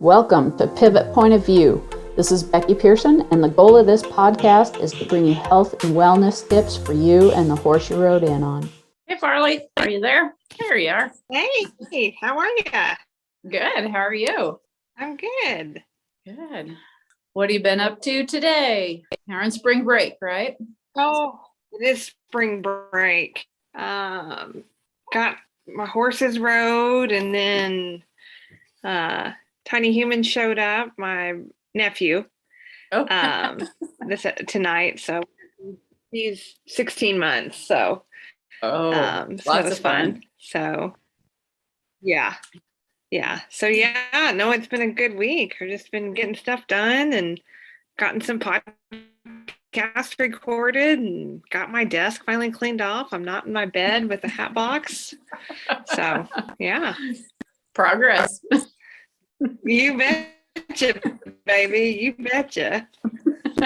Welcome to Pivot Point of View. This is Becky Pearson, and the goal of this podcast is to bring you health and wellness tips for you and the horse you rode in on. Hey, Farley, are you there? There you are. Hey, how are you? Good. How are you? I'm good. Good. What have you been up to today? You're on spring break, right? Oh, it is spring break. Got my horses rode, and then Tiny Human showed up, my nephew, tonight. So he's 16 months. So lots that was of fun. So yeah. So no, it's been a good week. I've just been getting stuff done and gotten some podcasts recorded and got my desk finally cleaned off. I'm not in my bed with a hat box. So yeah. Progress. You betcha, baby. You betcha.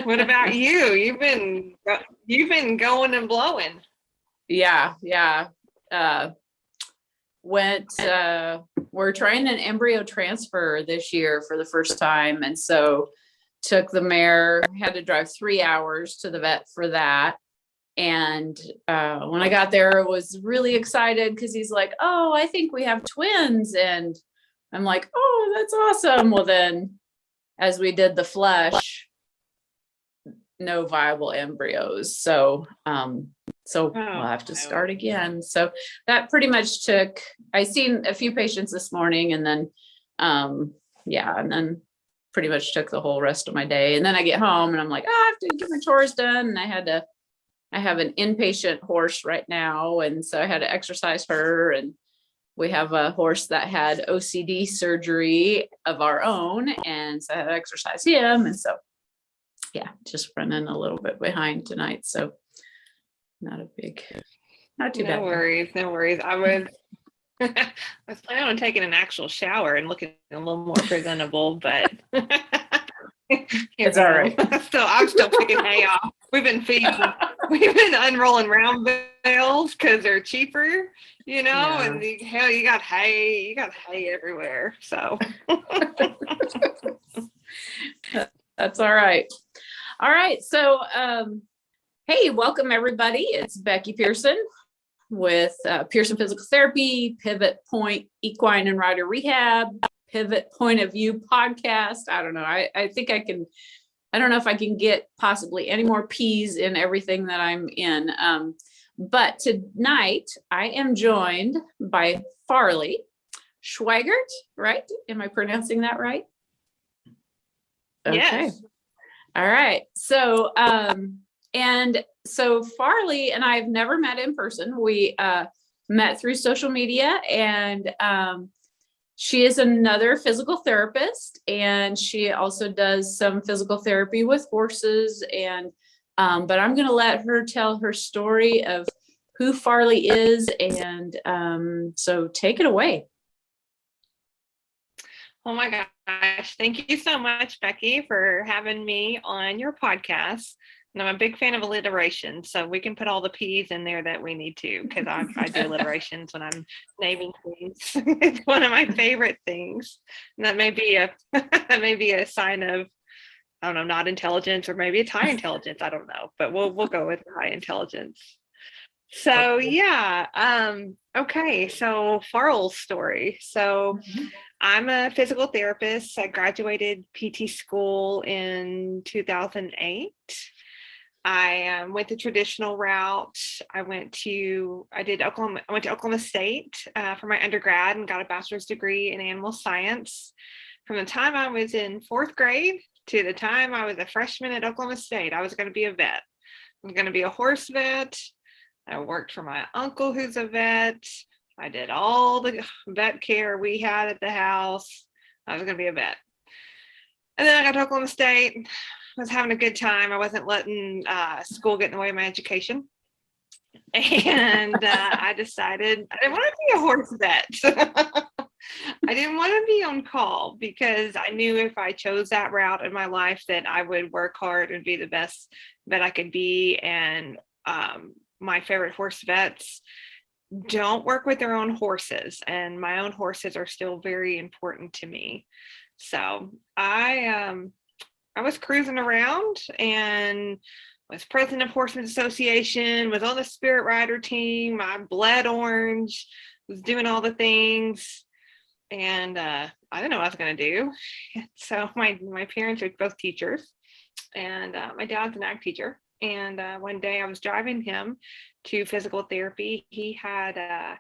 What about you? You've been going and blowing. Yeah. We're trying an embryo transfer this year for the first time. And so took the mare, had to drive 3 hours to the vet for that. And when I got there, I was really excited because he's like, "Oh, I think we have twins." And I'm like, "Oh, that's awesome." Well, then as we did the flush, no viable embryos. So we'll have to start again. So that pretty much I seen a few patients this morning, and then and then pretty much took the whole rest of my day. And then I get home and I'm like, I have to get my chores done. And I have an inpatient horse right now. And so I had to exercise her, and we have a horse that had OCD surgery of our own. And so I had to exercise him. And so, just running a little bit behind tonight. So not too bad. No worries. I was planning on taking an actual shower and looking a little more presentable, but it's all right. So I'm still picking hay off. We've been unrolling round bales because they're cheaper, and you got hay everywhere. So that's all right. All right. So, hey, welcome everybody. It's Becky Pearson with Pearson Physical Therapy, Pivot Point Equine and Rider Rehab, Pivot Point of View podcast. I don't know. I think I don't know if I can get possibly any more P's in everything that I'm in. But tonight I am joined by Farley Schweighart, right? Am I pronouncing that right? Okay. Yes. All right. So, so Farley and I have never met in person. We met through social media, and she is another physical therapist, and she also does some physical therapy with horses. And but I'm going to let her tell her story of who Farley is, and so take it away. Oh my gosh. Thank you so much, Becky, for having me on your podcast. And I'm a big fan of alliteration, so we can put all the P's in there that we need to, because I do alliterations when I'm naming things. It's one of my favorite things. And that may be a sign of, I don't know, not intelligence, or maybe it's high intelligence. I don't know, but we'll go with high intelligence. So okay. So Farley's story. So I'm a physical therapist. I graduated PT school in 2008. I went the traditional route. I went to Oklahoma State for my undergrad and got a bachelor's degree in animal science. From the time I was in 4th grade to the time I was a freshman at Oklahoma State, I was going to be a vet. I was going to be a horse vet. I worked for my uncle who's a vet. I did all the vet care we had at the house. I was going to be a vet. And then I got to Oklahoma State. I was having a good time. I wasn't letting school get in the way of my education. And I decided I didn't want to be a horse vet. I didn't want to be on call, because I knew if I chose that route in my life that I would work hard and be the best vet I could be. And my favorite horse vets don't work with their own horses, and my own horses are still very important to me. So I was cruising around and was president of Horsemen's Association, was on the Spirit Rider team. I bled orange, was doing all the things. And I didn't know what I was going to do. So my parents are both teachers, and my dad's an ag teacher. And one day I was driving him to physical therapy. He had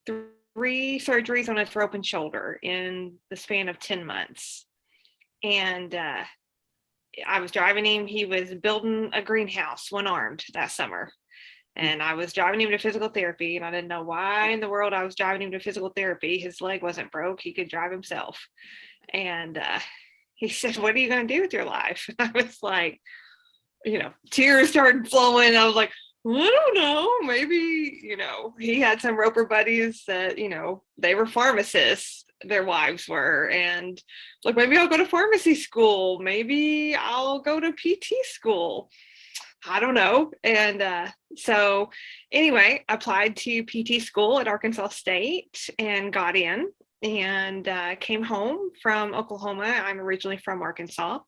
3 surgeries on his broken shoulder in the span of 10 months. And I was driving him. He was building a greenhouse, one-armed, that summer. And I was driving him to physical therapy, and I didn't know why in the world I was driving him to physical therapy. His leg wasn't broke. He could drive himself. And he said, "What are you going to do with your life?" I was like, tears started flowing. I was like, I don't know, maybe, he had some roper buddies that, they were pharmacists, their wives were, and like, maybe I'll go to pharmacy school. Maybe I'll go to PT school. I don't know. And so anyway, applied to PT school at Arkansas State and got in, and came home from Oklahoma. I'm originally from Arkansas.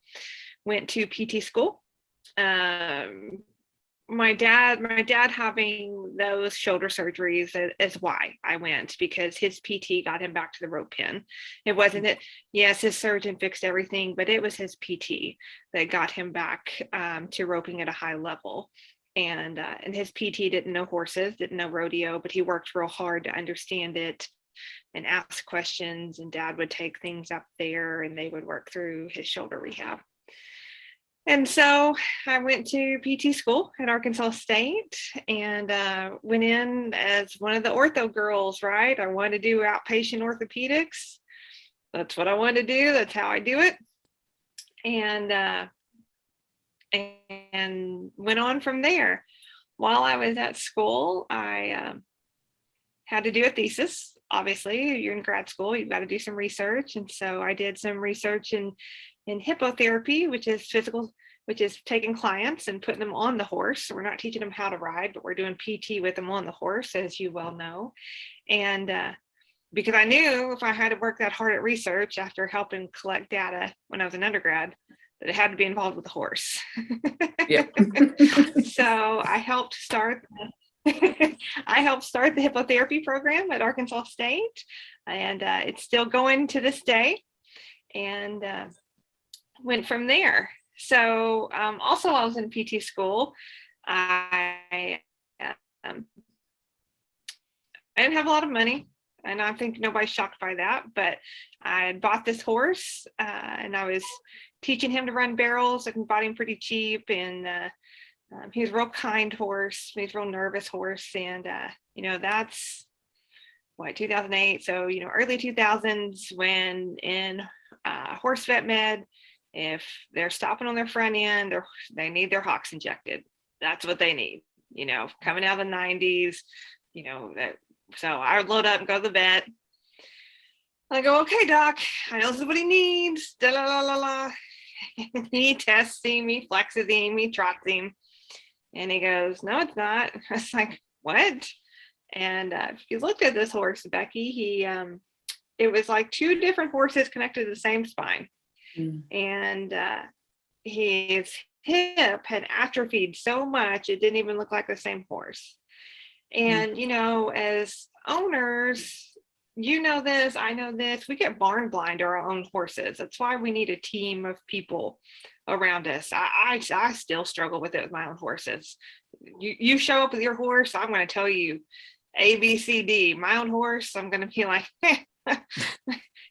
Went to PT school. My dad having those shoulder surgeries is why I went, because his PT got him back to the rope pen. It wasn't that, yes, his surgeon fixed everything, but it was his PT that got him back to roping at a high level. And his PT didn't know horses, didn't know rodeo, but he worked real hard to understand it and ask questions. And Dad would take things up there, and they would work through his shoulder rehab. And so I went to PT school at Arkansas State, and went in as one of the ortho girls, right? I wanted to do outpatient orthopedics. That's what I wanted to do. That's how I do it. And went on from there. While I was at school, I had to do a thesis. Obviously, you're in grad school, you've got to do some research. And so I did some research in hippotherapy, which is taking clients and putting them on the horse. So we're not teaching them how to ride, but we're doing PT with them on the horse, as you well know. And because I knew if I had to work that hard at research after helping collect data when I was an undergrad, that it had to be involved with the horse. Yeah. So I helped start the hippotherapy program at Arkansas State, and it's still going to this day. And went from there. So also I was in PT school. I didn't have a lot of money, and I think nobody's shocked by that, but I had bought this horse, and I was teaching him to run barrels. I bought him pretty cheap, and he was a real kind horse. He's a real nervous horse, and that's what, 2008. So early 2000s, when in horse vet med, if they're stopping on their front end, they need their hocks injected. That's what they need, coming out of the 90s, so I would load up and go to the vet. I go, "Okay, doc, I know this is what he needs. Da la la la la." He tests him, he flexes him, he trots him. And he goes, "No, it's not." I was like, "What?" And if you looked at this horse, Becky, it was like 2 different horses connected to the same spine. And his hip had atrophied so much it didn't even look like the same horse. And as owners, this, I know this, we get barn blind to our own horses. That's why we need a team of people around us. I still struggle with it with my own horses. You show up with your horse, I'm going to tell you A, B, C, D. My own horse, I'm going to be like,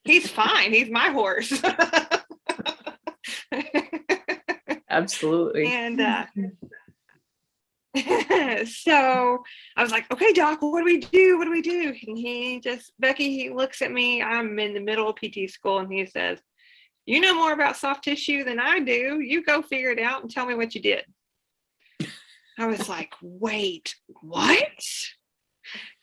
he's fine, he's my horse. Absolutely. And so I was like, "Okay, doc, what do we do? What do we do?" And Becky, he looks at me. I'm in the middle of PT school, and he says, "You know more about soft tissue than I do. You go figure it out and tell me what you did." I was like, "Wait, what?"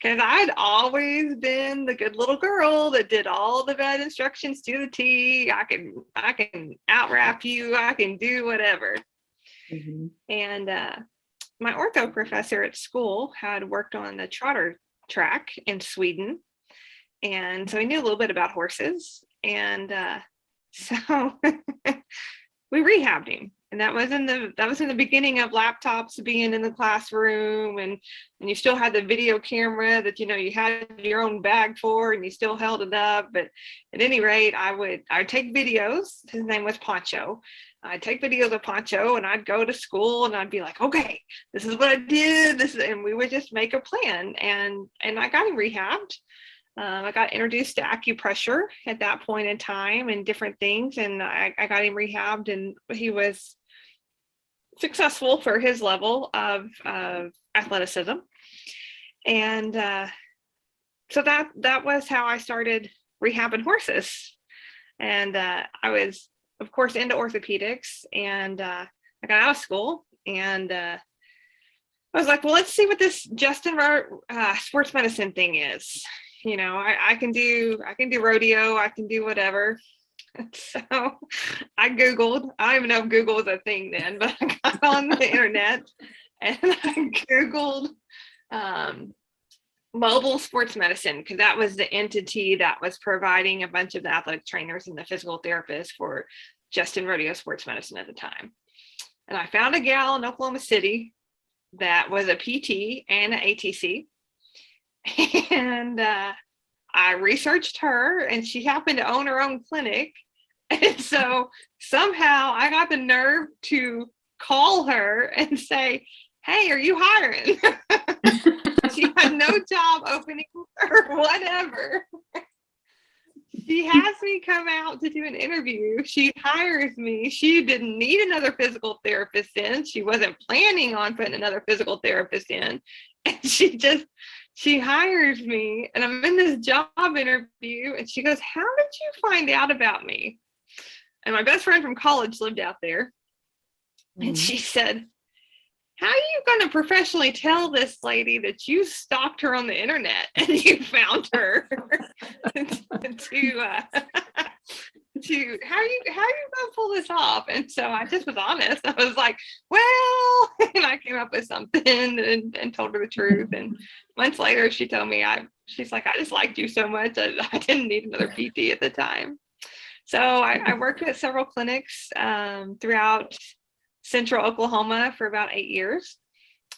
Because I'd always been the good little girl that did all the vet instructions to the T. I can out wrap you. I can do whatever. Mm-hmm. And my ortho professor at school had worked on the trotter track in Sweden. And so he knew a little bit about horses. And So we rehabbed him. And that was in the beginning of laptops being in the classroom, and you still had the video camera that, you know, you had your own bag for, and you still held it up. But at any rate, I'd take videos. His name was Poncho. I'd take videos of Poncho, and I'd go to school, and I'd be like, okay, this is what I did. And we would just make a plan. And I got him rehabbed. I got introduced to acupressure at that point in time and different things. And I got him rehabbed, and he was successful for his level of athleticism. And so that was how I started rehabbing horses. And I was, of course, into orthopedics, and I got out of school, and I was like, well, let's see what this Justin sports medicine thing is. You know, I can do rodeo, I can do whatever. So I Googled, I don't even know if Google was a thing then, but I got on the internet and I Googled mobile sports medicine, because that was the entity that was providing a bunch of the athletic trainers and the physical therapists for Justin Rodeo Sports Medicine at the time. And I found a gal in Oklahoma City that was a PT and an ATC. And I researched her, and she happened to own her own clinic. And so somehow I got the nerve to call her and say, hey, are you hiring? She had no job opening or whatever. She has me come out to do an interview. She hires me. She didn't need another physical therapist in. She wasn't planning on putting another physical therapist in. And she hires me, and I'm in this job interview, and she goes, how did you find out about me? And my best friend from college lived out there. And she said, how are you going to professionally tell this lady that you stalked her on the internet and you found her to how are you going to pull this off? And so I just was honest. I was like, well, and I came up with something and told her the truth. And months later, she told me, she's like, I just liked you so much. I didn't need another PT at the time. So I worked at several clinics throughout Central Oklahoma for about 8 years,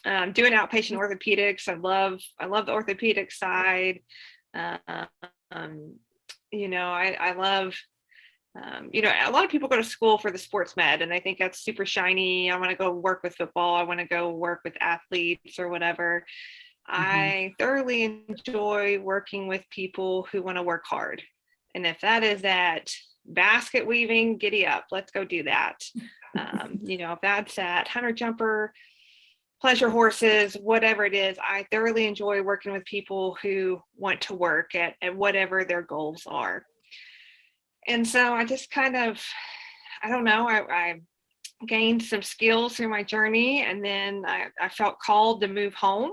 doing outpatient orthopedics. I love the orthopedic side. You know, I love, you know, a lot of people go to school for the sports med, and they think that's super shiny. I want to go work with football. I want to go work with athletes or whatever. I thoroughly enjoy working with people who want to work hard. And if that is at basket weaving, giddy up, let's go do that. You know, if that's at hunter jumper, pleasure horses, whatever it is, I thoroughly enjoy working with people who want to work at whatever their goals are. And so I just kind of, I don't know, I gained some skills through my journey, and then I felt called to move home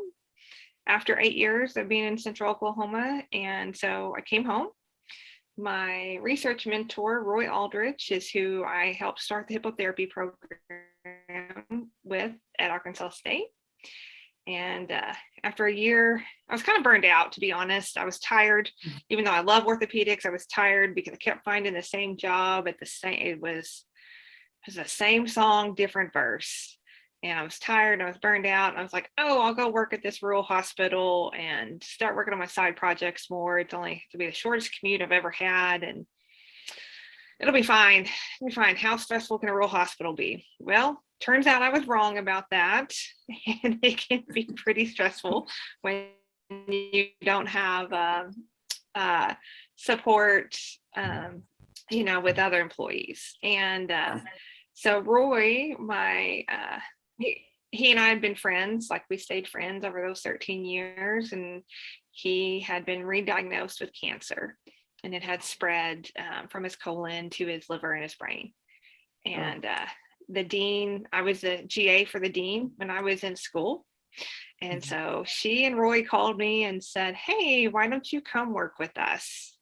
after 8 years of being in Central Oklahoma. And so I came home. My research mentor, Roy Aldrich, is who I helped start the hippotherapy program with at Arkansas State. And after a year, I was kind of burned out, to be honest. I was tired. Even though I love orthopedics, I was tired because I kept finding the same job at the same, it was the same song, different verse. And I was tired, and I was burned out. And I was like, oh, I'll go work at this rural hospital and start working on my side projects more. It's only to be the shortest commute I've ever had, and it'll be fine. It'll be fine. How stressful can a rural hospital be? Well, turns out I was wrong about that. And it can be pretty stressful when you don't have support, you know, with other employees. And so Roy, he and I had been friends, like we stayed friends over those 13 years, and he had been re-diagnosed with cancer, and it had spread from his colon to his liver and his brain. And the dean, I was the GA for the dean when I was in school. And so she and Roy called me and said, hey, why don't you come work with us?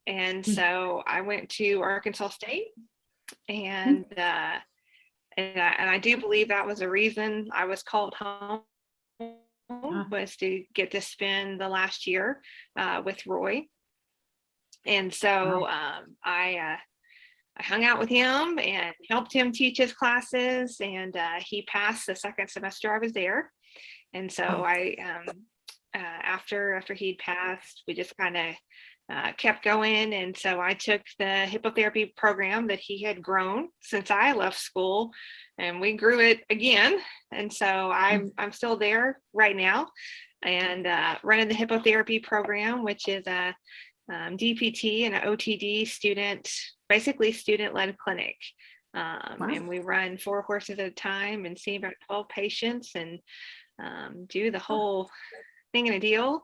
And so I went to Arkansas State, and I do believe that was a reason I was called home, was to get to spend the last year with Roy. And so I I hung out with him and helped him teach his classes, and he passed the second semester I was there. And so after he'd passed, we just kind of kept going. And so I took the hippotherapy program that he had grown since I left school, and we grew it again. And so I'm still there right now, and running the hippotherapy program, which is a DPT and an OTD basically student-led clinic. Wow. And we run 4 horses at a time and see about 12 patients, and do the whole thing in a deal.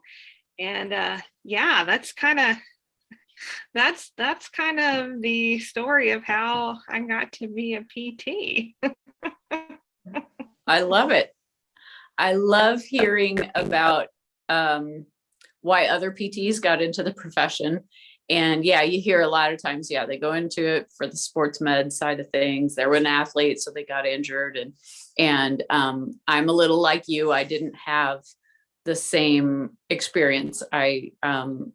And that's kind of the story of how I got to be a PT. I love it. I love hearing about why other PTs got into the profession. And yeah, you hear a lot of times, they go into it for the sports med side of things. They were an athlete, so they got injured. And I'm a little like you. I didn't have the same experience. I hadn't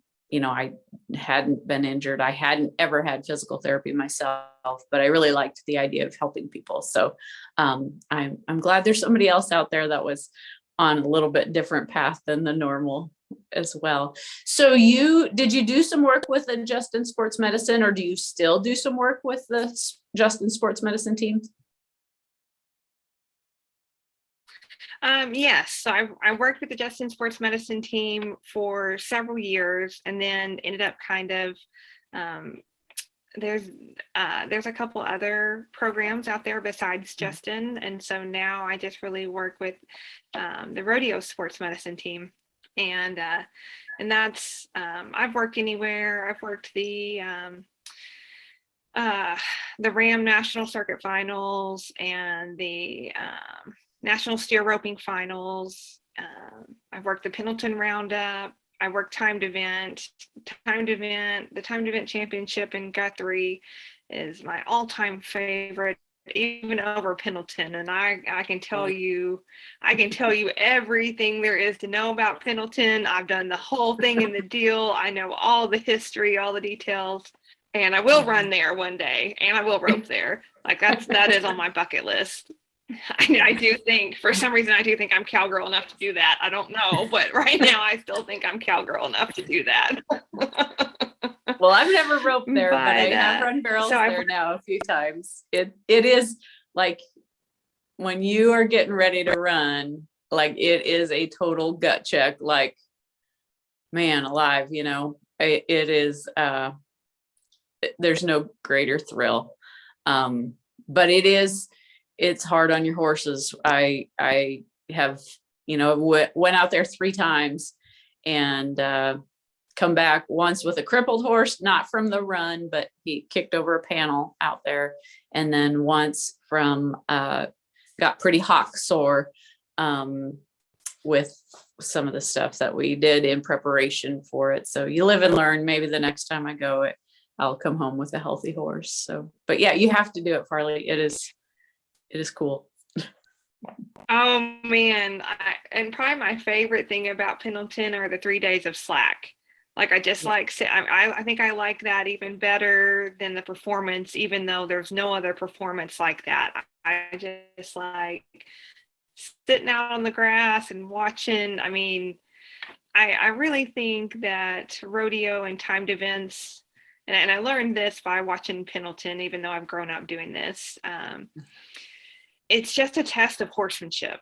been injured. I hadn't ever had physical therapy myself, but I really liked the idea of helping people. So I'm glad there's somebody else out there that was on a little bit different path than the normal as well. So did you do some work with the Justin Sports Medicine, or do you still do some work with the Justin Sports Medicine team? Yes. So I worked with the Justin Sports Medicine team for several years, and then ended up kind of, there's a couple other programs out there besides Justin. And so now I just really work with the rodeo sports medicine team. And that's, I've worked anywhere. I've worked the Ram National Circuit Finals and the National Steer Roping Finals. I've worked the Pendleton Roundup. I worked the timed event championship in Guthrie is my all-time favorite, even over Pendleton. And I can tell you everything there is to know about Pendleton. I've done the whole thing in the deal. I know all the history, all the details, and I will run there one day, and I will rope there. Like that is on my bucket list. I do think, for some reason, I'm cowgirl enough to do that. I don't know, but right now I still think I'm cowgirl enough to do that. Well, I've never roped there, but I have run barrels there now a few times. It is like when you are getting ready to run, like it is a total gut check, like, man alive, it is, there's no greater thrill. But it's hard on your horses. I have, went out there 3 times and come back once with a crippled horse, not from the run, but he kicked over a panel out there. And then once got pretty hock sore with some of the stuff that we did in preparation for it. So you live and learn. Maybe the next time I go, I'll come home with a healthy horse. So, but yeah, you have to do it, Farley. It is cool. Oh man. And probably my favorite thing about Pendleton are the 3 days of slack. Like I think I like that even better than the performance, even though there's no other performance like that. I just like sitting out on the grass and watching. I mean, I really think that rodeo and timed events, and I learned this by watching Pendleton, even though I've grown up doing this. It's just a test of horsemanship.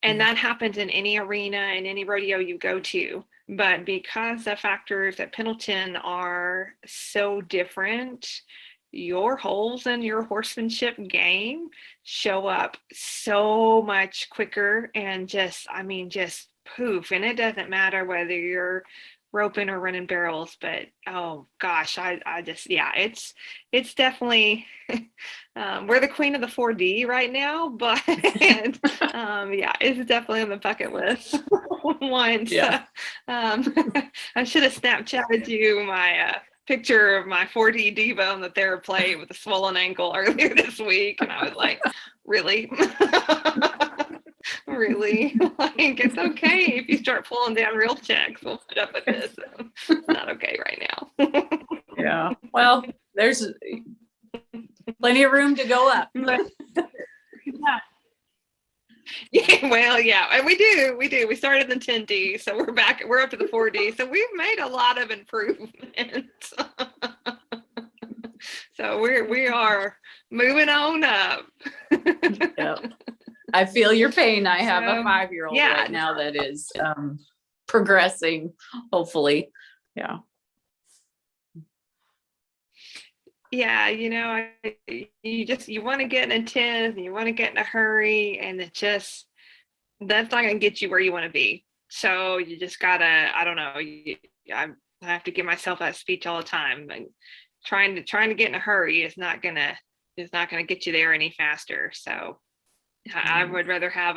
And that happens in any arena and any rodeo you go to. But because the factors at Pendleton are so different, your holes in your horsemanship game show up so much quicker and just poof. And it doesn't matter whether you're roping or running barrels, but oh gosh, it's definitely we're the queen of the 4D right now, but it's definitely on the bucket list. Once I should have Snapchatted you my picture of my 4D diva on the TheraPlate with a swollen ankle earlier this week, and I was like, really? Really? Like, it's okay if you start pulling down real checks. We'll put up with this. It's not okay right now. Yeah. Well, there's Plenty of room to go up. But, yeah. Yeah, well, yeah, and we do. We started in 10D, so we're up to the 4D. So we've made a lot of improvements. So we are moving on up. Yep. I feel your pain. I have a So, 5-year-old yeah. right now that is progressing, hopefully. Yeah. Yeah, you want to get intense and you want to get in a hurry, and that's not going to get you where you want to be. So you just gotta, I don't know, I have to give myself that speech all the time. Like, trying to get in a hurry is not gonna get you there any faster. So I would rather have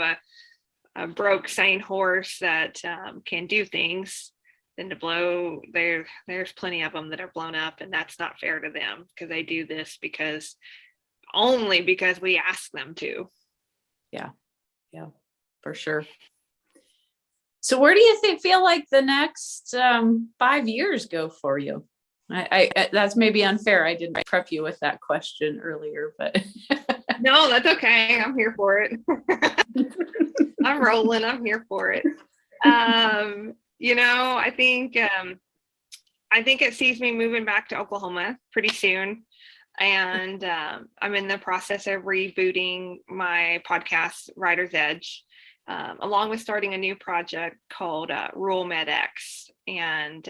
a broke, sane horse that can do things than to blow. There's plenty of them that are blown up, and that's not fair to them, because they do this only because we ask them to. Yeah, for sure. So where do you feel like the next 5 years go for you? I that's maybe unfair. I didn't prep you with that question earlier, but No, that's okay. I'm here for it. I'm rolling. I'm here for it. I think it sees me moving back to Oklahoma pretty soon. And I'm in the process of rebooting my podcast, Writer's Edge, along with starting a new project called Rural MedX. And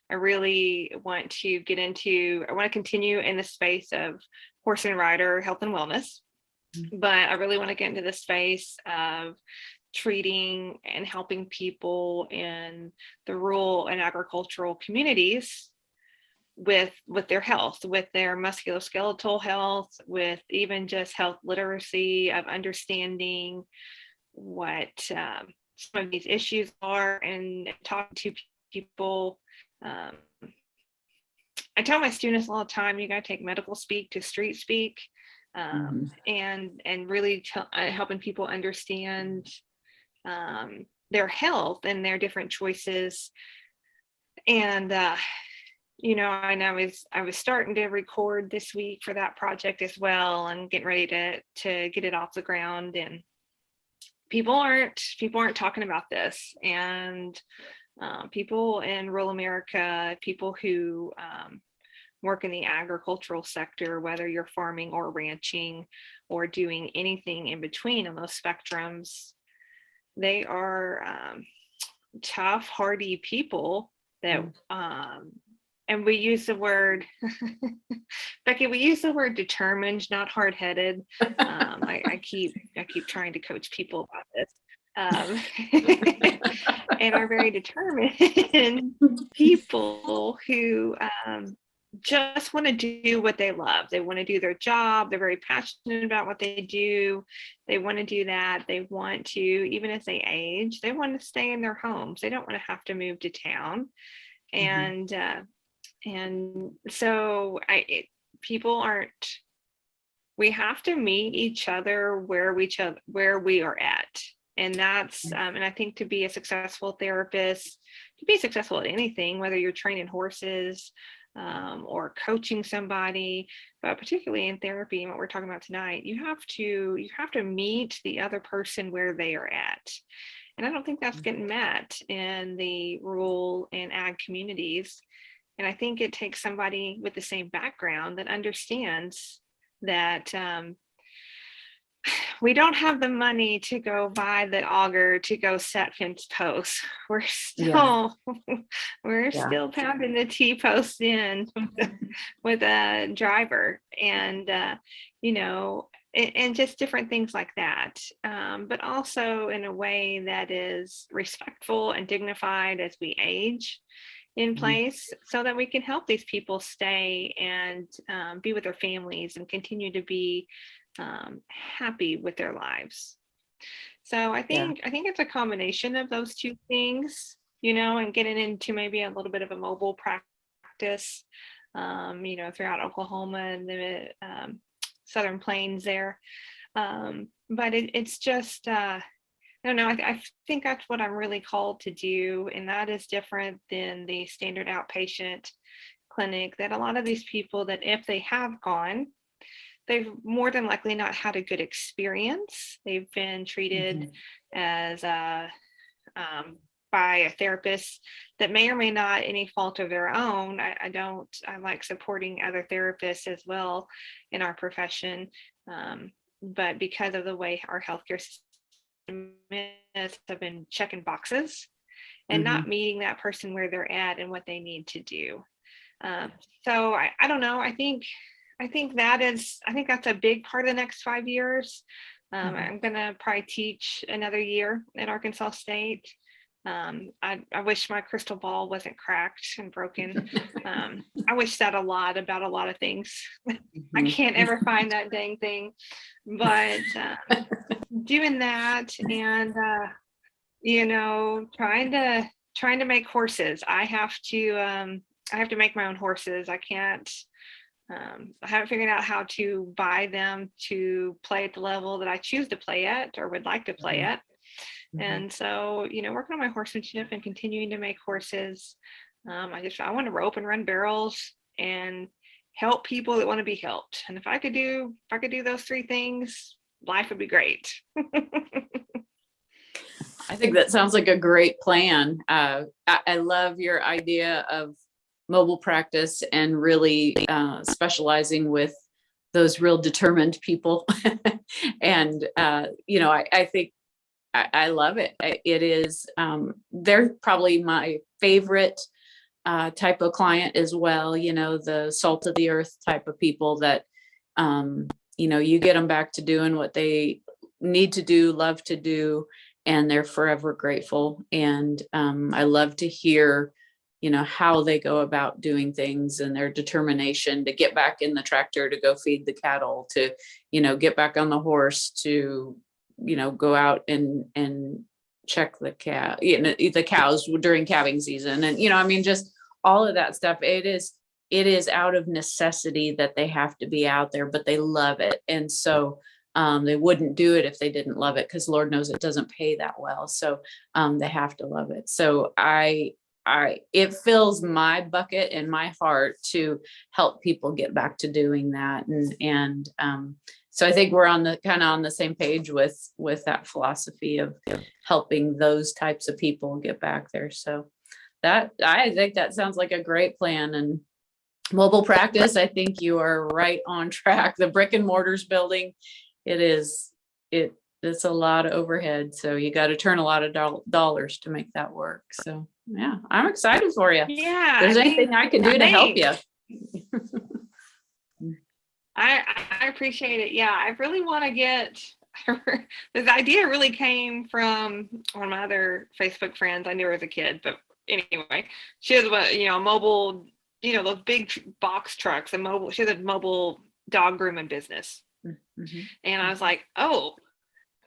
I really want to continue in the space of horse and rider health and wellness. But I really want to get into the space of treating and helping people in the rural and agricultural communities with their health, with their musculoskeletal health, with even just health literacy, of understanding what some of these issues are, and talking to people. I tell my students all the time, you got to take medical speak to street speak, and really helping people understand their health and their different choices. And I was starting to record this week for that project as well, and getting ready to get it off the ground. And people aren't talking about this. And people in rural America, people who work in the agricultural sector, whether you're farming or ranching or doing anything in between on those spectrums, they are tough, hardy people that and we use the word Becky, we use the word determined, not hard-headed. I keep trying to coach people about this, and are very determined people who just want to do what they love. They want to do their job. They're very passionate about what they do. They want to do that. They want to, even as they age, they want to stay in their homes. They don't want to have to move to town. And so we have to meet each other where we are at. And that's, and I think to be a successful therapist, to be successful at anything, whether you're training horses or coaching somebody, but particularly in therapy and what we're talking about tonight, you have to meet the other person where they are at. And I don't think that's getting met in the rural and ag communities. And I think it takes somebody with the same background that understands that we don't have the money to go buy the auger to go set fence posts. We're still pounding the T-posts in with a driver, and and just different things like that, but also in a way that is respectful and dignified as we age in place, so that we can help these people stay and be with their families and continue to be happy with their lives. So I think it's a combination of those two things, and getting into maybe a little bit of a mobile practice, throughout Oklahoma and the Southern Plains there. But it's just, I don't know, I think that's what I'm really called to do. And that is different than the standard outpatient clinic, that a lot of these people, that if they have gone, they've more than likely not had a good experience. They've been treated as by a therapist that may or may not any fault of their own. I like supporting other therapists as well in our profession. But because of the way our healthcare system is, I've been checking boxes and not meeting that person where they're at and what they need to do. So I don't know. I think that's a big part of the next 5 years. I'm going to probably teach another year at Arkansas State. I wish my crystal ball wasn't cracked and broken. I wish that a lot about a lot of things. I can't ever find that dang thing, but doing that and trying to make horses. I have to make my own horses. I haven't figured out how to buy them to play at the level that I choose to play at or would like to play at. And so, working on my horsemanship and continuing to make horses. I want to rope and run barrels and help people that want to be helped. And if I could do those three things, life would be great. I think that sounds like a great plan. I love your idea of mobile practice and really specializing with those real determined people. And, I think I love it. It is, they're probably my favorite type of client as well. The salt of the earth type of people that, you get them back to doing what they need to do, love to do, and they're forever grateful. And I love to hear, how they go about doing things and their determination to get back in the tractor, to go feed the cattle, to, get back on the horse, to, go out and check the the cows during calving season. And, just all of that stuff. It is out of necessity that they have to be out there, but they love it. And so they wouldn't do it if they didn't love it, because Lord knows it doesn't pay that well. So they have to love it. So it fills my bucket and my heart to help people get back to doing that. And so I think we're on the same page with that philosophy of helping those types of people get back there. So I think that sounds like a great plan. And mobile practice, I think you are right on track. The brick and mortars building, it's a lot of overhead. So you got to turn a lot of dollars to make that work. So yeah, I'm excited for you. Yeah. If there's anything I can do to help you. I appreciate it. Yeah, I really want to get this idea really came from one of my other Facebook friends. I knew her as a kid, but anyway, she has a mobile, those big box trucks, she has a mobile dog grooming business. And I was like, oh,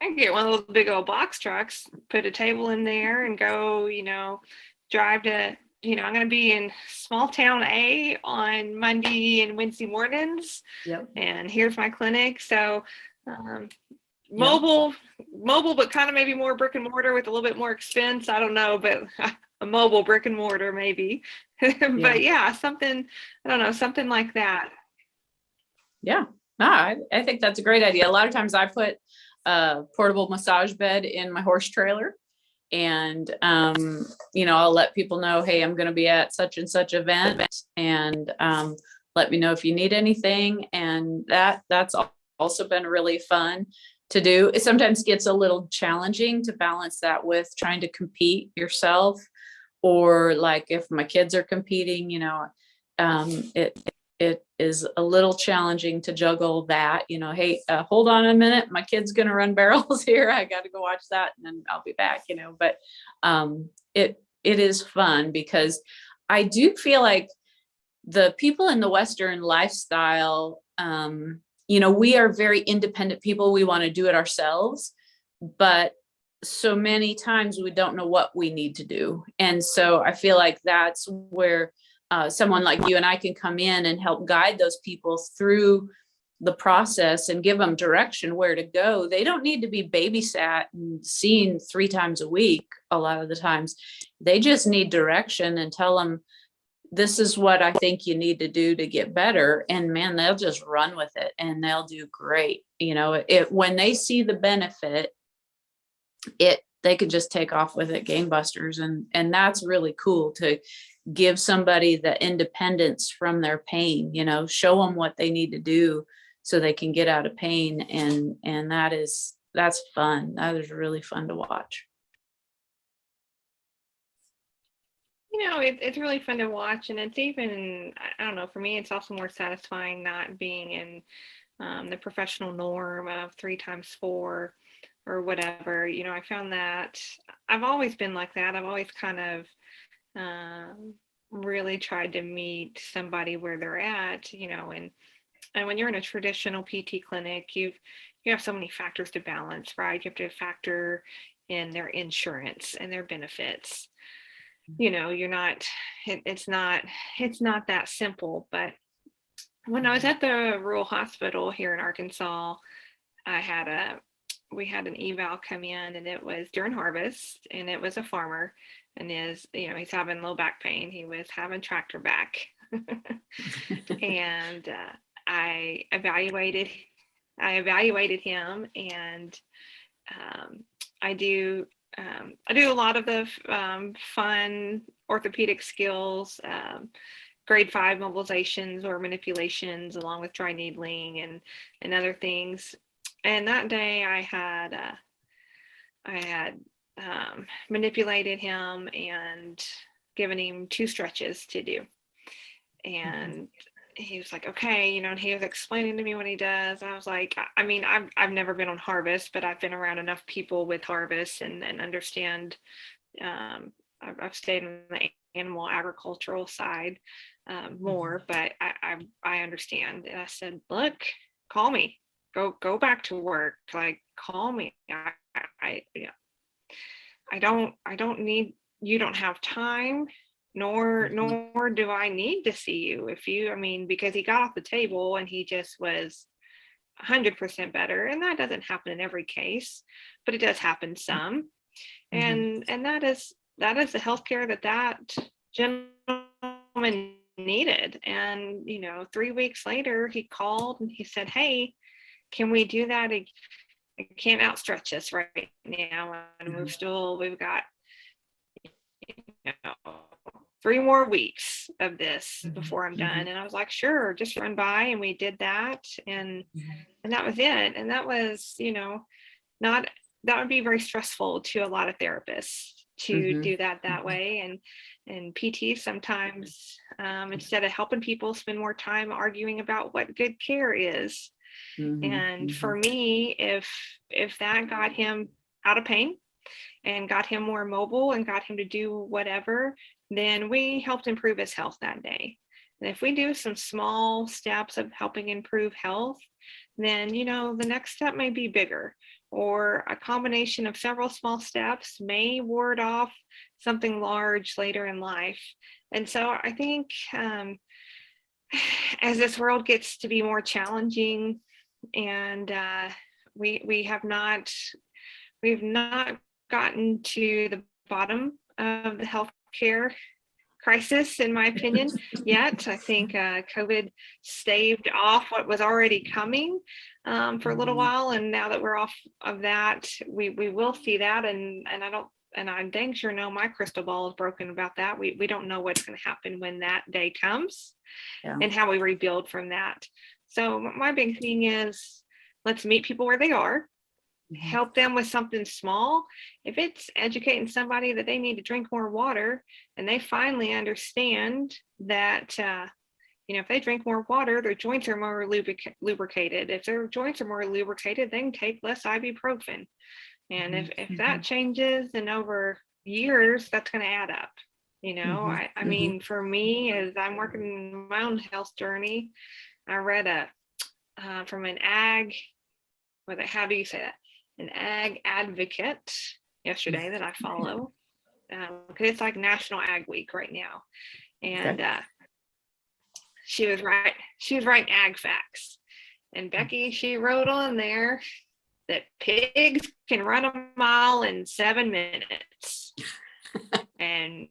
I can get one of those big old box trucks, put a table in there and go, drive to, I'm going to be in small town A on Monday and Wednesday mornings. Yep. And here's my clinic. So mobile, but kind of maybe more brick and mortar with a little bit more expense. I don't know, but a mobile brick and mortar maybe. But yeah, something like that. Yeah. No, I think that's a great idea. A lot of times I put a portable massage bed in my horse trailer, and I'll let people know, hey, I'm going to be at such and such event, and let me know if you need anything. And that's also been really fun to do. It sometimes gets a little challenging to balance that with trying to compete yourself, or like if my kids are competing, it is a little challenging to juggle that, hey, hold on a minute, my kid's going to run barrels here. I got to go watch that and then I'll be back, but it is fun, because I do feel like the people in the Western lifestyle, we are very independent people. We want to do it ourselves, but so many times we don't know what we need to do. And so I feel like that's where someone like you and I can come in and help guide those people through the process and give them direction where to go. They don't need to be babysat and seen 3 times a week. A lot of the times they just need direction, and tell them this is what I think you need to do to get better. And man, they'll just run with it and they'll do great. When they see the benefit, they could just take off with it gangbusters. And that's really cool to give somebody the independence from their pain, show them what they need to do so they can get out of pain. And that's fun. That is really fun to watch. It's really fun to watch, and it's even, I don't know, for me, it's also more satisfying not being in the professional norm of 3x4 or whatever. I found that I've always been like that. I've always kind of really tried to meet somebody where they're at, and when you're in a traditional PT clinic, you have so many factors to balance, right? You have to factor in their insurance and their benefits. It's not that simple. But when I was at the rural hospital here in Arkansas, we had an eval come in, and it was during harvest, and it was a farmer, and he's having low back pain. He was having tractor back. And I evaluated him, and I do a lot of the fun orthopedic skills, grade 5 mobilizations or manipulations, along with dry needling and other things. And that day I had manipulated him and given him 2 stretches to do. And he was like, okay, and he was explaining to me what he does. I was like, I've never been on harvest, but I've been around enough people with harvest and understand. I've stayed on the animal agricultural side more, but I understand. And I said, look, call me, go back to work. Like, call me. I don't need, you don't have time. Nor do I need to see you because he got off the table and he just was 100% better. And that doesn't happen in every case, but it does happen some. And that is the healthcare that gentleman needed. And 3 weeks later, he called and he said, hey, can we do that? I can't outstretch us right now, and we've got 3 more weeks of this before I'm done. And I was like, sure, just run by. And we did that. And that was it. And that was, that would be very stressful to a lot of therapists to do that way. And PT sometimes, instead of helping people, spend more time arguing about what good care is. And for me, if that got him out of pain and got him more mobile and got him to do whatever, then we helped improve his health that day. And if we do some small steps of helping improve health, then, the next step may be bigger, or a combination of several small steps may ward off something large later in life. And so I think as this world gets to be more challenging, and we've not gotten to the bottom of the healthcare crisis, in my opinion, yet. I think COVID staved off what was already coming for a little while, and now that we're off of that, we will see that. And I dang sure know my crystal ball is broken about that. We don't know what's going to happen when that day comes, and how we rebuild from that. So my big thing is, let's meet people where they are. Help them with something small. If it's educating somebody that they need to drink more water, and they finally understand that, if they drink more water, their joints are more lubricated. If their joints are more lubricated, they can take less ibuprofen. And if that changes, and over years, that's going to add up. I mean, for me, as I'm working my own health journey, I read from an ag, how do you say that? An ag advocate yesterday that I follow, because it's like National Ag Week right now. And she was writing ag facts. And Becky, she wrote on there that pigs can run a mile in 7 minutes. And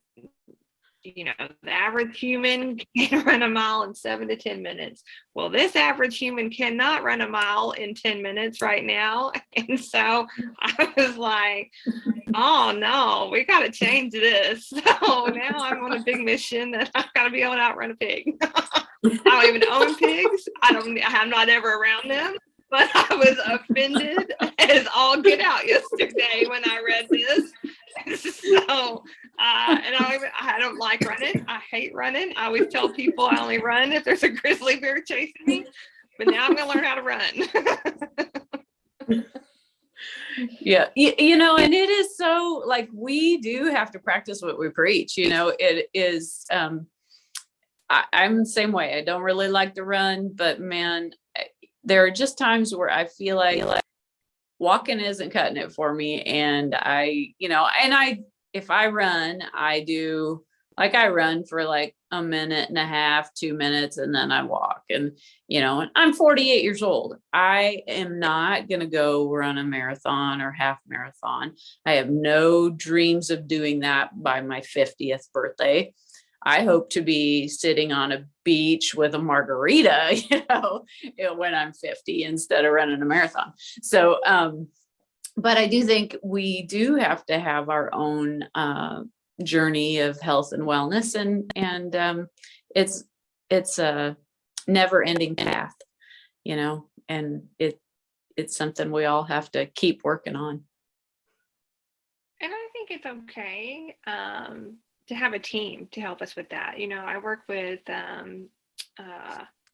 the average human can run a mile in 7 to 10 minutes. Well, this average human cannot run a mile in 10 minutes right now. And so I was like, oh no, we got to change this. So now I'm on a big mission that I've got to be able to outrun a pig. I don't even own pigs. I'm not ever around them. But I was offended as all get out yesterday when I read this. So, and I don't like running. I hate running. I always tell people I only run if there's a grizzly bear chasing me. But now I'm going to learn how to run. Yeah. And it is so, like, we do have to practice what we preach. It is, I'm the same way. I don't really like to run, but man, there are just times where I feel like walking isn't cutting it for me. And if I run, I run for like a minute and a half, 2 minutes, and then I walk. And, I'm 48 years old. I am not going to go run a marathon or half marathon. I have no dreams of doing that by my 50th birthday. I hope to be sitting on a beach with a margarita, when I'm 50 instead of running a marathon. So, but I do think we do have to have our own journey of health and wellness, and it's a never-ending path, and it's something we all have to keep working on. And I think it's okay to have a team to help us with that. I work with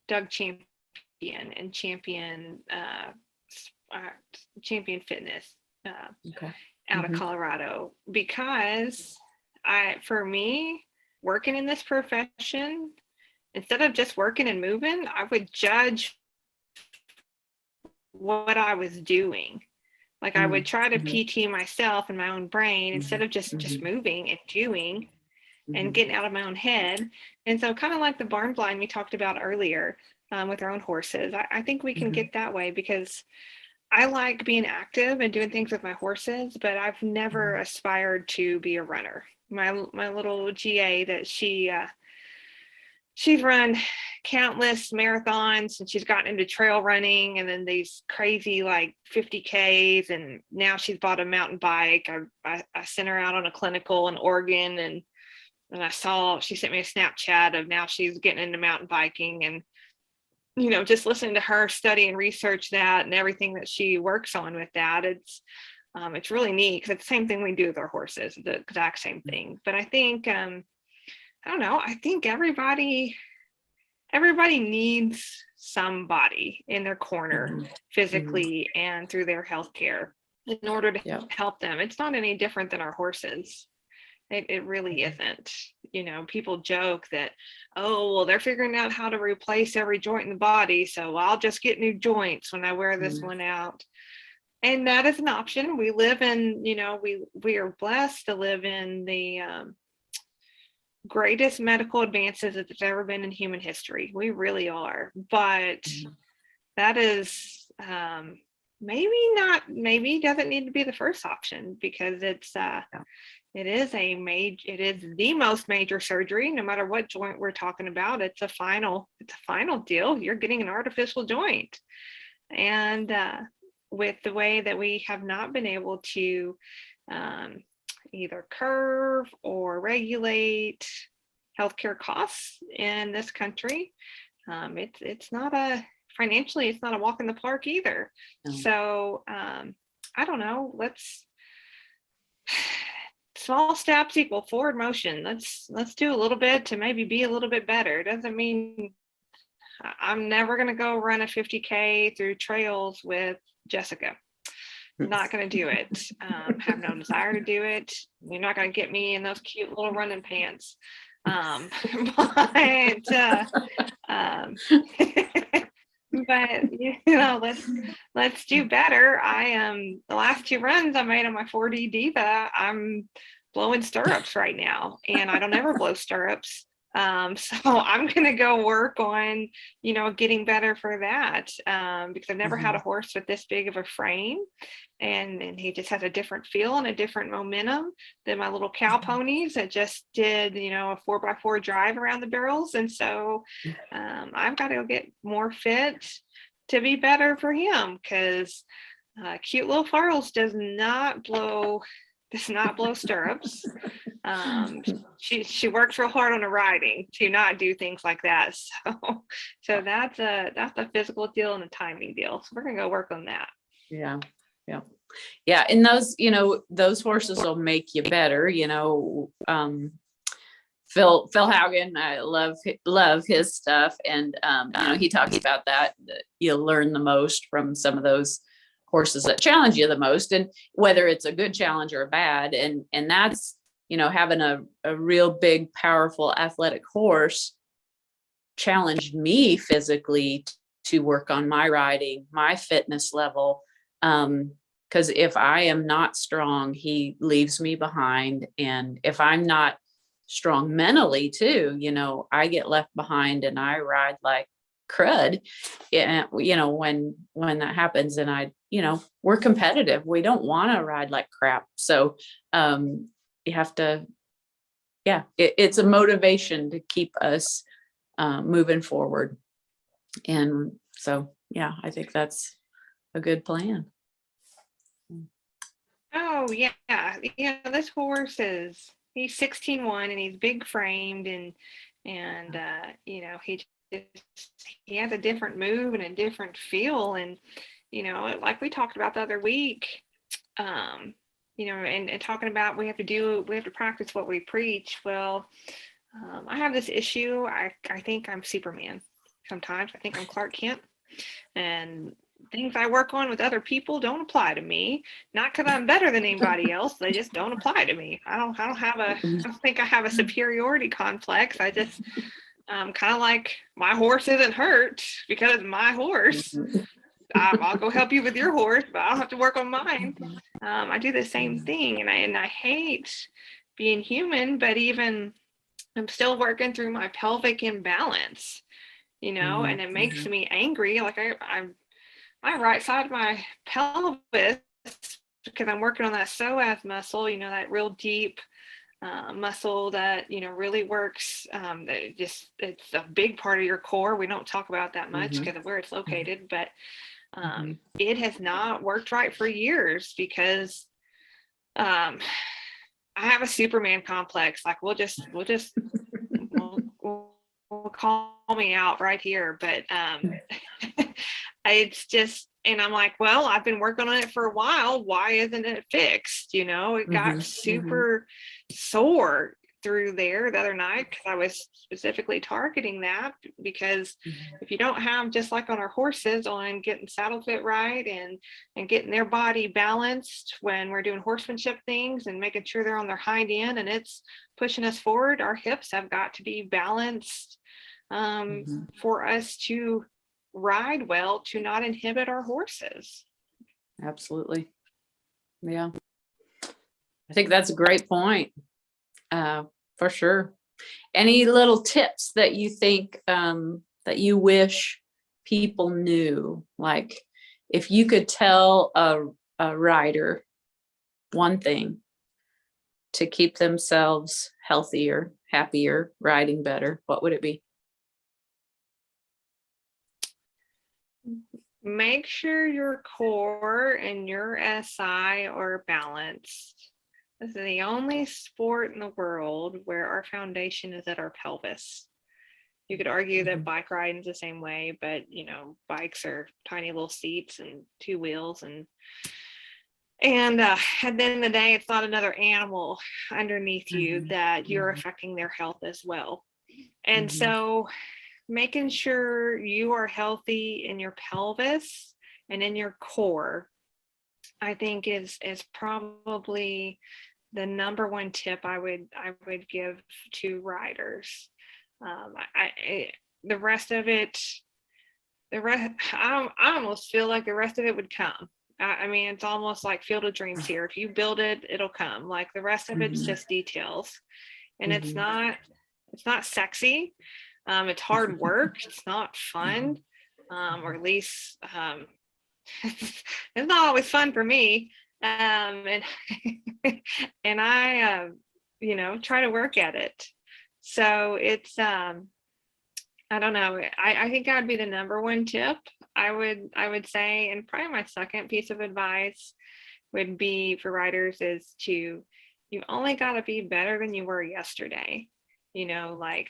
Doug Champion and Champion Fitness out of Colorado, because for me, working in this profession, instead of just working and moving, I would judge what I was doing. Like I would try to PT myself in my own brain instead of just moving and doing and getting out of my own head. And so kind of like the barn blind we talked about earlier with our own horses, I think we can get that way, because I like being active and doing things with my horses, but I've never aspired to be a runner. My little GA, that she's run countless marathons, and she's gotten into trail running and then these crazy like 50Ks, and now she's bought a mountain bike. I sent her out on a clinical in Oregon, and she sent me a Snapchat of now she's getting into mountain biking, and just listening to her study and research that and everything that she works on with that, it's really neat, because it's the same thing we do with our horses, the exact same thing. But I think I don't know, I think everybody needs somebody in their corner physically and through their healthcare in order to help them. It's not any different than our horses. It really isn't. People joke that, oh, well, they're figuring out how to replace every joint in the body, so I'll just get new joints when I wear this one out. And that is an option. We live in, we are blessed to live in the greatest medical advances that there's ever been in human history. We really are. But that is maybe doesn't need to be the first option, because it is the most major surgery. No matter what joint we're talking about, it's a final deal. You're getting an artificial joint. And with the way that we have not been able to either curve or regulate healthcare costs in this country, it's not financially, it's not a walk in the park either. No. So I don't know, small steps equal forward motion. Let's do a little bit to maybe be a little bit better. It doesn't mean I'm never going to go run a 50K through trails with Jessica. Not going to do it. Have no desire to do it. You're not going to get me in those cute little running pants. But let's do better. The last 2 runs I made on my 4D Diva, I'm blowing stirrups right now, and I don't ever blow stirrups So I'm going to go work on, getting better for that, because I've never had a horse with this big of a frame, and he just has a different feel and a different momentum than my little cow ponies that just did, a 4x4 drive around the barrels. And so I've got to go get more fit to be better for him, because cute little Farls does not blow stirrups. She works real hard on the riding to not do things like that. So that's a physical deal and a timing deal. So we're gonna go work on that. Yeah. And those, those horses will make you better. Phil Haugen, I love his stuff, and he talks about that you'll learn the most from some of those horses that challenge you the most, and whether it's a good challenge or a bad, and that's having a real big, powerful, athletic horse challenged me physically to work on my riding, my fitness level, because if I am not strong, he leaves me behind, and if I'm not strong mentally too, I get left behind and I ride like crud. And when that happens, and we're competitive, we don't want to ride like crap. So you have to, it's a motivation to keep us moving forward. And so I think that's a good plan. Oh yeah, this horse he's 16-1 and he's big framed, and he has a different move and a different feel, and like we talked about the other week, and talking about we have to practice what we preach. Well, I have this issue. I think I'm Superman sometimes. I think I'm Clark Kent, and things I work on with other people don't apply to me. Not because I'm better than anybody else. They just don't apply to me. I don't think I have a superiority complex. I just kind of like, my horse isn't hurt because it's my horse. I'll go help you with your horse, but I'll have to work on mine. I do the same thing, and I hate being human, but even I'm still working through my pelvic imbalance, and it makes me angry. Like my right side of my pelvis, because I'm working on that psoas muscle, that real deep muscle that really works. It's a big part of your core. We don't talk about that much because of where it's located, but it has not worked right for years because I have a Superman complex. Like we'll call me out right here, but it's just, and I'm like, well, I've been working on it for a while. Why isn't it fixed? It got super sore through there the other night because I was specifically targeting that, because if you don't have, just like on our horses, on getting saddle fit right and getting their body balanced when we're doing horsemanship things and making sure they're on their hind end and it's pushing us forward, our hips have got to be balanced for us to ride well, to not inhibit our horses. Absolutely. Yeah. I think that's a great point. For sure. Any little tips that you think that you wish people knew? Like if you could tell a rider one thing to keep themselves healthier, happier, riding better, what would it be? Make sure your core and your SI are balanced. This is the only sport in the world where our foundation is at our pelvis. You could argue that bike riding is the same way, but bikes are tiny little seats and two wheels, and at the end of the day, it's not another animal underneath you that you're affecting their health as well. And so making sure you are healthy in your pelvis and in your core, I think is probably the number one tip I would give to riders. The rest of it, I almost feel like the rest of it would come. I mean, it's almost like Field of Dreams here. If you build it, it'll come. Like the rest of it's just details, and it's not it's not sexy. It's hard work. It's not fun, or at least it's not always fun for me. And and I, try to work at it. So it's I don't know. I think that would be the number one tip I would say, and probably my second piece of advice would be for riders is you only got to be better than you were yesterday. Like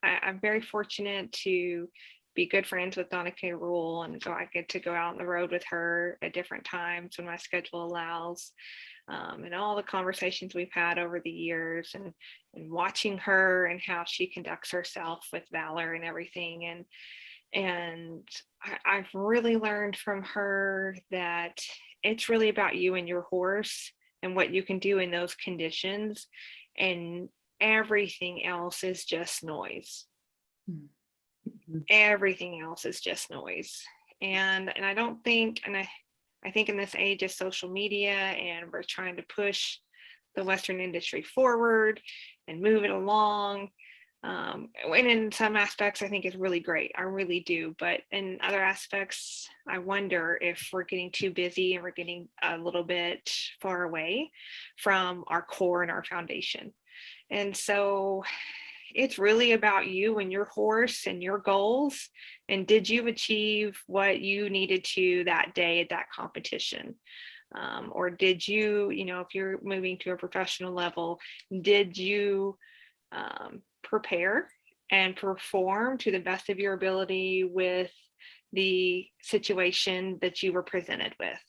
I'm very fortunate to be good friends with Donna K. Rule, and so I get to go out on the road with her at different times when my schedule allows. And all the conversations we've had over the years, and watching her and how she conducts herself with valor and everything. And I've really learned from her that it's really about you and your horse and what you can do in those conditions. And everything else is just noise. Mm-hmm. Everything else is just noise. And I don't think, and I think in this age of social media, and we're trying to push the Western industry forward and move it along. And in some aspects, I think it's really great. I really do. But in other aspects, I wonder if we're getting too busy and we're getting a little bit far away from our core and our foundation. And so it's really about you and your horse and your goals. And did you achieve what you needed to that day at that competition? Or did you, if you're moving to a professional level, did you prepare and perform to the best of your ability with the situation that you were presented with?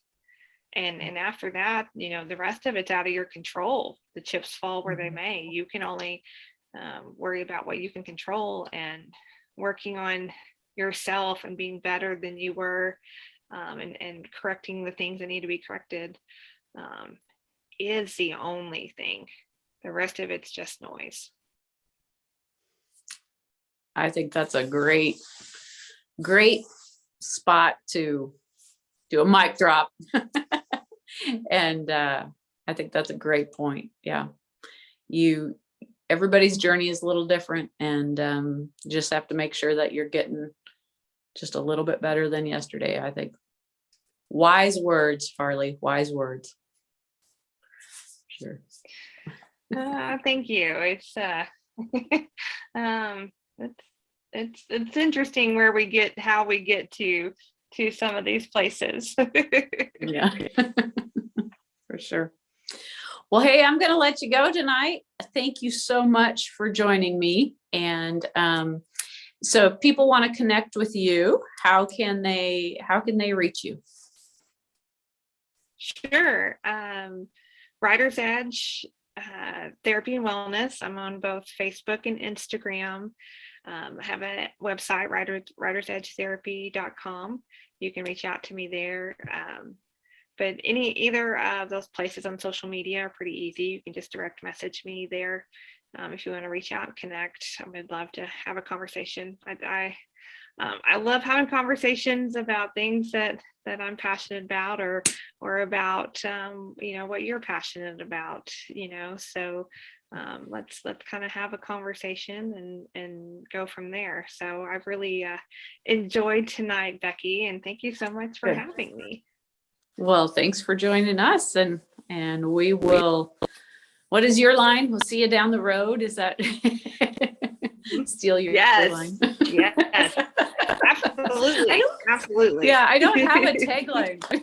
And after that, the rest of it's out of your control. The chips fall where they may. You can only worry about what you can control, and working on yourself and being better than you were, and correcting the things that need to be corrected is the only thing. The rest of it's just noise. I think that's a great spot to do a mic drop. And I think that's a great point. Yeah. Everybody's journey is a little different, and you just have to make sure that you're getting just a little bit better than yesterday. I think wise words, Farley, wise words. Sure. Thank you. It's interesting where we get, how we get to some of these places. Yeah, for sure. Well, hey, I'm going to let you go tonight. Thank you so much for joining me. And so if people want to connect with you, how can they reach you? Sure. Writer's Edge Therapy and Wellness. I'm on both Facebook and Instagram. I have a website, writersedgetherapy.com. You can reach out to me there. But either of those places on social media are pretty easy. You can just direct message me there if you want to reach out and connect. I would love to have a conversation. I love having conversations about things that I'm passionate about, or about what you're passionate about. So let's kind of have a conversation and go from there. So I've really enjoyed tonight, Becky, and thank you so much for having me. Well, thanks for joining us, and we will. What is your line? We'll see you down the road. Is that steal your line? Yes, absolutely. Yeah, I don't have a tagline.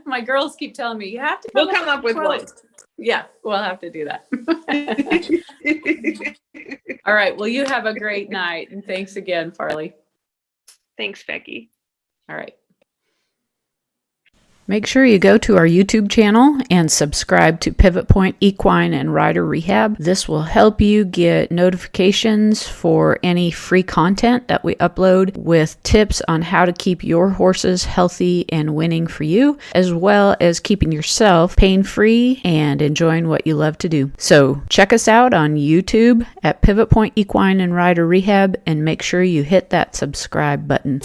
My girls keep telling me you have to. We'll come up with one. Yeah, we'll have to do that. All right. Well, you have a great night, and thanks again, Farley. Thanks, Becky. All right. Make sure you go to our YouTube channel and subscribe to Pivot Point Equine and Rider Rehab. This will help you get notifications for any free content that we upload, with tips on how to keep your horses healthy and winning for you, as well as keeping yourself pain-free and enjoying what you love to do. So check us out on YouTube at Pivot Point Equine and Rider Rehab, and make sure you hit that subscribe button.